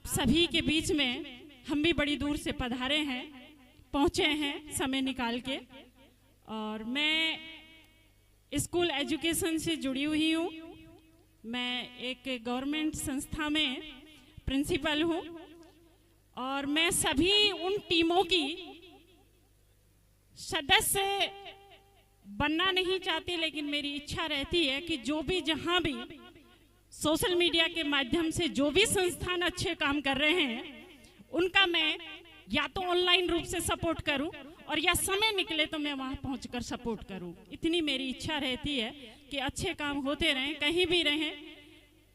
आप सभी के बीच में हम भी बड़ी दूर से पधारे हैं, पहुंचे हैं समय निकाल के। और मैं स्कूल एजुकेशन से जुड़ी हुई हूँ। मैं एक गवर्नमेंट संस्था में प्रिंसिपल हूँ और मैं सभी उन टीमों की सदस्य बनना नहीं चाहती, लेकिन मेरी इच्छा रहती है कि जो भी जहाँ भी सोशल मीडिया के माध्यम से जो भी संस्थान अच्छे काम कर रहे हैं उनका मैं या तो ऑनलाइन रूप से सपोर्ट करूं और या समय निकले तो मैं वहां पहुंचकर सपोर्ट करूं। इतनी मेरी इच्छा रहती है कि अच्छे काम होते रहें, कहीं भी रहें।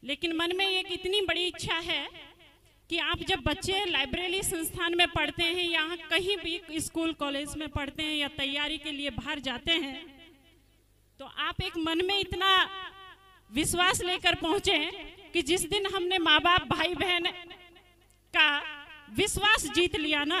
लेकिन मन में एक इतनी बड़ी इच्छा है कि आप जब बच्चे लाइब्रेरी संस्थान में पढ़ते हैं, यहाँ कहीं भी स्कूल कॉलेज में पढ़ते हैं या तैयारी के लिए बाहर जाते हैं, तो आप एक मन में इतना विश्वास लेकर पहुंचे कि जिस दिन हमने माँ बाप भाई बहन का विश्वास जीत लिया ना,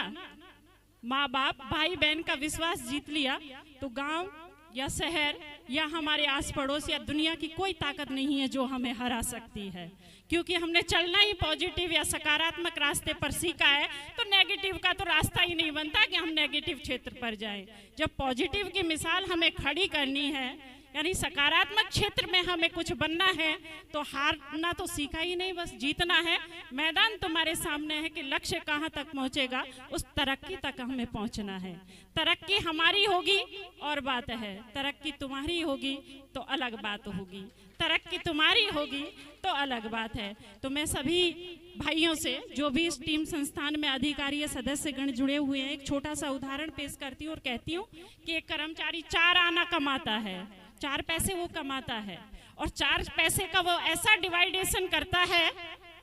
माँ बाप भाई बहन का विश्वास जीत लिया, तो गांव या शहर या हमारे आस पड़ोस या दुनिया की कोई ताकत नहीं है जो हमें हरा सकती है। क्योंकि हमने चलना ही पॉजिटिव या सकारात्मक रास्ते पर सीखा है, तो नेगेटिव का तो रास्ता ही नहीं बनता कि हम नेगेटिव क्षेत्र पर जाएं। जब पॉजिटिव की मिसाल हमें खड़ी करनी है, यानी सकारात्मक क्षेत्र में हमें कुछ बनना है, तो हारना तो सीखा ही नहीं, बस जीतना है। मैदान तुम्हारे सामने है कि लक्ष्य कहाँ तक पहुँचेगा, उस तरक्की तक हमें पहुँचना है। तरक्की हमारी होगी और बात है, तरक्की तुम्हारी होगी तो अलग बात होगी, तरक्की तुम्हारी होगी तो अलग बात है। तो मैं सभी भाइयों से जो भी इस टीम संस्थान में अधिकारी या सदस्यगण जुड़े हुए हैं, एक छोटा सा उदाहरण पेश करती हूँ और कहती हूँ कि एक कर्मचारी 4 आना कमाता है, 4 पैसे वो कमाता है और 4 पैसे का वो ऐसा डिवाइडेशन करता है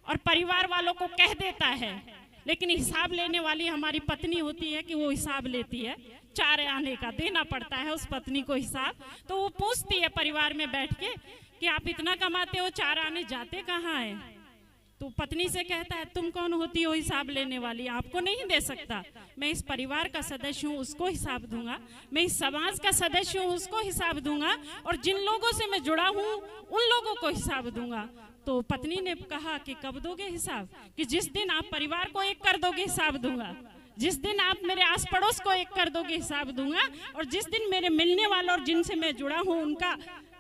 और परिवार वालों को कह देता है, लेकिन हिसाब लेने वाली हमारी पत्नी होती है कि वो हिसाब लेती है। 4 आने का देना पड़ता है उस पत्नी को हिसाब, तो वो पूछती है परिवार में बैठ के कि आप इतना कमाते हो, 4 आने जाते कहाँ है? तो पत्नी से कहता है तुम कौन होती हो हिसाब लेने वाली, आपको नहीं दे सकता। मैं इस परिवार का सदस्य हूँ, उसको हिसाब दूंगा। मैं इस समाज का सदस्य हूँ, उसको हिसाब दूंगा। और जिन लोगों से मैं जुड़ा हूँ उन लोगों को हिसाब दूंगा। तो पत्नी ने कहा कि कब दोगे हिसाब? कि जिस दिन आप परिवार को एक कर दोगे हिसाब दूंगा, जिस दिन आप मेरे आस पड़ोस को एक कर दोगे हिसाब दूंगा, और जिस दिन मेरे मिलने वालों और जिनसे मैं जुड़ा हूँ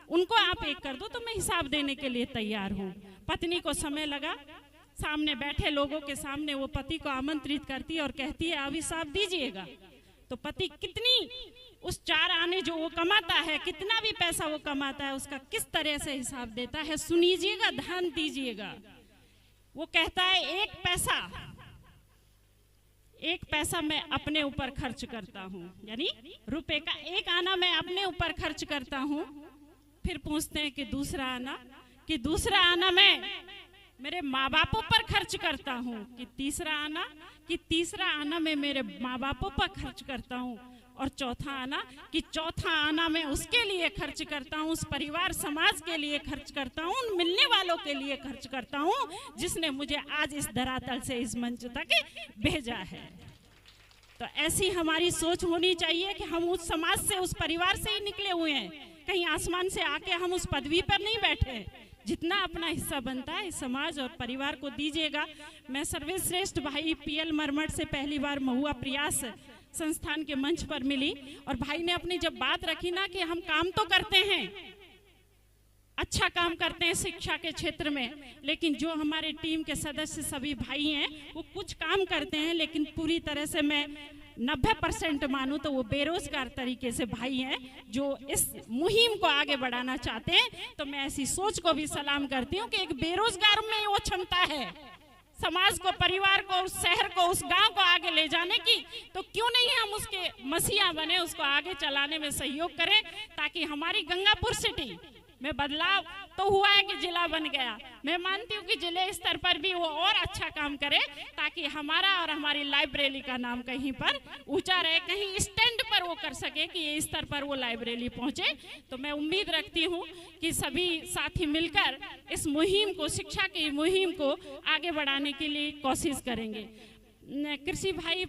उनको आप एक कर दो तो मैं हिसाब देने के लिए तैयार हूँ। पत्नी को समय लगा, सामने बैठे लोगों के सामने वो पति को आमंत्रित करती है और कहती है अब हिसाब दीजिएगा। तो पति कितनी उस 4 आने जो वो कमाता है, कितना भी पैसा वो कमाता है, उसका किस तरह से हिसाब देता है, सुनिएगा, ध्यान दीजिएगा। वो कहता है 1 पैसा मैं अपने ऊपर खर्च करता हूँ, यानी रुपए का 1 आना मैं अपने ऊपर खर्च करता हूँ। फिर पूछते हैं कि दूसरा आना मैं मेरे माँ बापों पर खर्च करता हूँ, कि तीसरा आना मैं मेरे माँ बापों पर खर्च करता हूँ, और चौथा आना मैं उसके लिए खर्च करता हूँ, उस परिवार समाज के लिए खर्च करता हूँ, उन मिलने वालों के लिए खर्च करता हूँ जिसने मुझे आज इस धरातल से इस मंच तक भेजा है। तो ऐसी हमारी सोच होनी चाहिए कि हम उस समाज से, उस परिवार से ही निकले हुए हैं, कहीं आसमान से आके हम उस पदवी पर नहीं बैठे। जितना अपना हिस्सा बनता है इस समाज और परिवार को दीजिएगा। मैं सर्वश्रेष्ठ भाई PL मरमठ से पहली बार महुआ प्रयास संस्थान के मंच पर मिली, और भाई ने अपनी जब बात रखी ना कि हम काम तो करते हैं, अच्छा काम करते हैं शिक्षा के क्षेत्र में, लेकिन जो हमारे टीम के सदस्य सभी भाई हैं वो कुछ काम करते हैं, लेकिन पूरी तरह से मैं 90% मानूं तो वो बेरोजगार तरीके से भाई हैं जो इस मुहिम को आगे बढ़ाना चाहते हैं। तो मैं ऐसी सोच को भी सलाम करती हूँ कि एक बेरोजगार में वो क्षमता है समाज को, परिवार को, उस शहर को, उस गांव को आगे ले जाने की, तो क्यों नहीं हम उसके मसीहा बने, उसको आगे चलाने में सहयोग करें, ताकि हमारी गंगापुर सिटी में बदलाव तो हुआ है कि जिला बन गया। मैं मानती हूँ कि जिले स्तर पर भी वो और अच्छा काम करे, ताकि हमारा और हमारी लाइब्रेरी का नाम कहीं पर ऊंचा रहे, कहीं स्टैंड पर वो कर सके कि ये स्तर पर वो लाइब्रेरी पहुंचे। तो मैं उम्मीद रखती हूँ कि सभी साथी मिलकर इस मुहिम को, शिक्षा की मुहिम को आगे बढ़ाने के लिए कोशिश करेंगे। कृषि भाई